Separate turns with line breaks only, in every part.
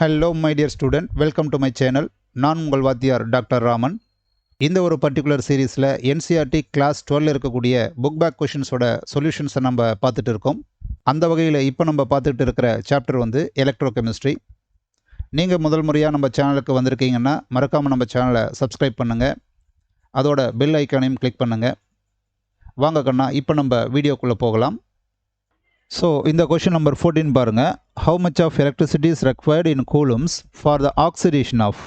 Hello my dear student, welcome to my channel. நான் உங்கள் வாத்தியார் டாக்டர் ராமன். இந்த ஒரு பர்டிகுலர் சீரீஸில் NCERT கிளாஸ் 12 இருக்கக்கூடிய புக் பேக் கொஷின்ஸோட சொல்யூஷன்ஸை நம்ம பார்த்துட்டு இருக்கோம். அந்த வகையில் இப்போ நம்ம பார்த்துட்டு இருக்கிற சாப்டர் வந்து எலக்ட்ரோ கெமிஸ்ட்ரி. நீங்கள் முதல் முறையாக நம்ம சேனலுக்கு வந்திருக்கீங்கன்னா மறக்காமல் நம்ம சேனலை சப்ஸ்கிரைப் பண்ணுங்கள், அதோட பெல் ஐக்கானையும் கிளிக் பண்ணுங்கள். வாங்க கண்ணா, இப்போ நம்ம வீடியோக்குள்ளே போகலாம். ஸோ இந்த கொஷின் நம்பர் 14 பாருங்கள். How much of electricity is required in coulombs for the oxidation of.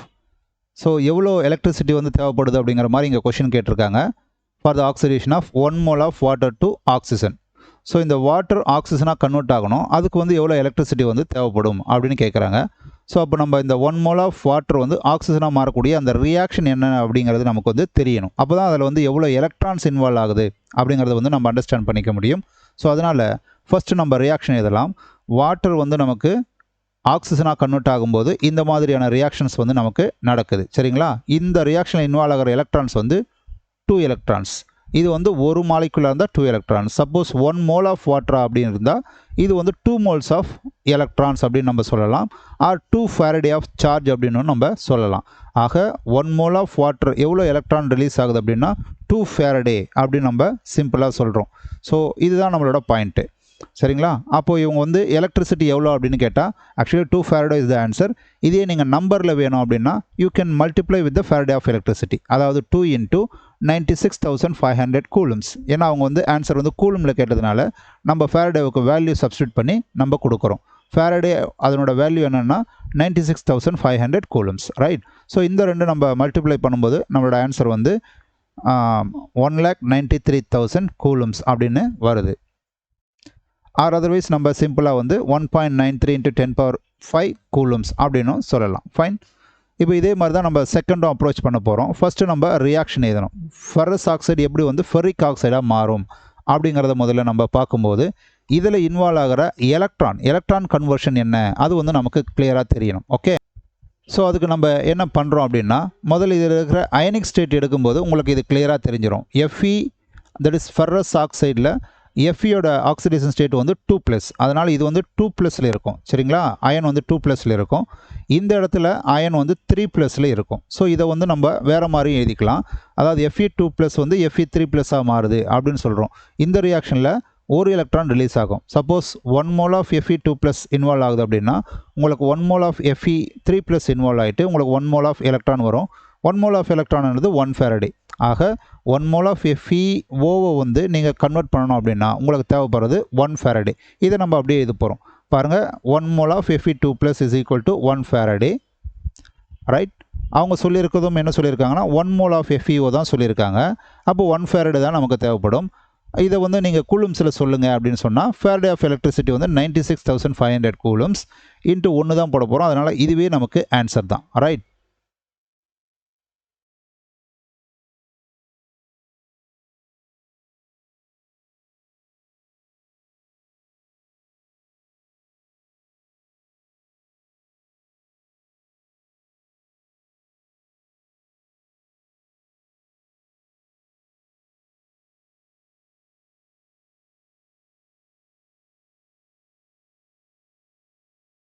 So எவ்வளோ எலக்ட்ரிசிட்டி வந்து தேவைப்படுது அப்படிங்கிற மாதிரி இங்கே கொஷின் கேட்டிருக்காங்க. For the oxidation of 1 mole of water to oxygen. So இந்த வாட்டர் ஆக்சிஜனாக கன்வெர்ட் ஆகணும், அதுக்கு வந்து எவ்வளோ எலக்ட்ரிசிட்டி வந்து தேவைப்படும் அப்படின்னு கேட்குறாங்க. ஸோ அப்போ நம்ம இந்த 1 mole ஆஃப் வாட்டர் வந்து ஆக்சிஜனாக மாறக்கூடிய அந்த ரியாக்ஷன் என்ன அப்படிங்கிறது நமக்கு வந்து தெரியணும். அப்போ தான் அதில் வந்து எவ்வளோ எலக்ட்ரான்ஸ் இன்வால்வ் ஆகுது அப்படிங்கிறத வந்து நம்ம அண்டர்ஸ்டாண்ட் பண்ணிக்க முடியும். ஸோ அதனால் ஃபஸ்ட்டு நம்ம ரியாக்ஷன் எழுதலாம். வாட்டர் வந்து நமக்கு ஆக்சிஜனாக கன்வெர்ட் ஆகும்போது இந்த மாதிரியான ரியாக்ஷன்ஸ் வந்து நமக்கு நடக்குது, சரிங்களா? இந்த ரியாக்ஷனில் இன்வால்வ் ஆகிற எலக்ட்ரான்ஸ் வந்து 2 எலக்ட்ரான்ஸ். இது வந்து ஒரு மாலிகுலாக இருந்தால் 2 electrons. Suppose 1 mole of water அப்படின்னு இருந்தால் இது வந்து 2 moles ஆஃப் எலக்ட்ரான்ஸ் அப்படின்னு நம்ம சொல்லலாம். ஆர் 2 Faraday ஆஃப் சார்ஜ் அப்படின்னு நம்ம சொல்லலாம். ஆக 1 mole ஆஃப் வாட்டர் எவ்வளோ எலக்ட்ரான் ரிலீஸ் ஆகுது அப்படின்னா 2 Faraday அப்படின்னு நம்ம சிம்பிளாக சொல்கிறோம். ஸோ இதுதான் நம்மளோட பாயிண்ட்டு, சரிங்களா? அப்போது இவங்க வந்து எலக்ட்ரிசிட்டி எவ்வளோ அப்படின்னு கேட்டால் actually 2 Faraday is the answer. இதே நீங்கள் நம்பரில் வேணும் அப்படின்னா you can multiply with the Faraday of electricity, அதாவது 2 × 96,500 கூலம்ஸ். ஏன்னா அவங்க வந்து ஆன்சர் வந்து கூலமில் கேட்டதுனால நம்ம Faradayவுக்கு வேல்யூ சப்ஸ்டியூட் பண்ணி நம்ம கொடுக்குறோம். Faraday அதனோட வேல்யூ என்னென்னா 96,500 கூலம்ஸ், ரைட்? ஸோ இந்த ரெண்டு நம்ம மல்டிப்ளை பண்ணும்போது நம்மளோட ஆன்சர் வந்து 1,93,000 கூலம்ஸ் அப்படின்னு வருது. ஆர் அதர்வைஸ் நம்ம சிம்பிளாக வந்து 1.93 × 10⁵ கூலம்ஸ் அப்படின்னும் சொல்லலாம். ஃபைன். இப்போ இதே மாதிரி தான் நம்ம செகண்டும் அப்ரோச் பண்ண போகிறோம். ஃபஸ்ட்டு நம்ம ரியாக்ஷன் எழுதணும். ஃபெரஸ் ஆக்சைடு எப்படி வந்து ஃபெரிக் ஆக்சைடாக மாறும் அப்படிங்கிறத முதல்ல நம்ம பார்க்கும்போது இதில் இன்வால்வ் ஆகிற எலக்ட்ரான் கன்வர்ஷன் என்ன அது வந்து நமக்கு கிளியராக தெரியணும். ஓகே, ஸோ அதுக்கு நம்ம என்ன பண்ணுறோம் அப்படின்னா முதல்ல இதில் இருக்கிற அயனிக் ஸ்டேட் எடுக்கும்போது உங்களுக்கு இது கிளியராக தெரிஞ்சிடும். Fe, தட் இஸ் ஃபெரஸ் ஆக்சைடில் Feயோட ஆக்சிடேஷன் ஸ்டேட் வந்து 2+, அதனால் இது வந்து 2+ல் இருக்கும், சரிங்களா? அயன் வந்து 2+ல் இருக்கும். இந்த இடத்துல அயன் வந்து 3+ல் இருக்கும். ஸோ இதை வந்து நம்ம வேறு மாதிரி எழுதிக்கலாம். அதாவது Fe2+ வந்து Fe3+ஆக மாறுது அப்படின்னு சொல்கிறோம். இந்த ரியாக்ஷனில் ஒரு எலக்ட்ரான் ரிலீஸ் ஆகும். Suppose 1 mole of Fe2+ involve ஆகுது அப்படின்னா உங்களுக்கு 1 mole ஆஃப் Fe3+ இன்வால்வ் ஆகிட்டு உங்களுக்கு 1 mole ஆஃப் எலக்ட்ரான் வரும். 1 mole ஆஃப் எலக்ட்ரான்ன்றது 1 Faraday. ஆக 1 mole ஆஃப் FeOவை வந்து நீங்கள் கன்வெர்ட் பண்ணணும் அப்படின்னா உங்களுக்கு தேவைப்படுறது 1 Faraday. இதை நம்ம அப்படியே இது போகிறோம் பாருங்கள். 1 mole of Fe2+ is equal to 1 Faraday, right? அவங்க சொல்லியிருக்கிறதும் என்ன சொல்லியிருக்காங்கன்னா 1 mole ஆஃப் FeO தான் சொல்லியிருக்காங்க. அப்போ 1 Faraday தான் நமக்கு தேவைப்படும். இதை வந்து நீங்கள் கூலம்ஸில் சொல்லுங்கள் அப்படின்னு சொன்னால் Faraday ஆஃப் எலக்ட்ரிசிட்டி வந்து 96,500 கூலம்ஸ் இன்ட்டு 1 தான் போட போகிறோம். அதனால் இதுவே நமக்கு ஆன்சர் தான், ரைட்?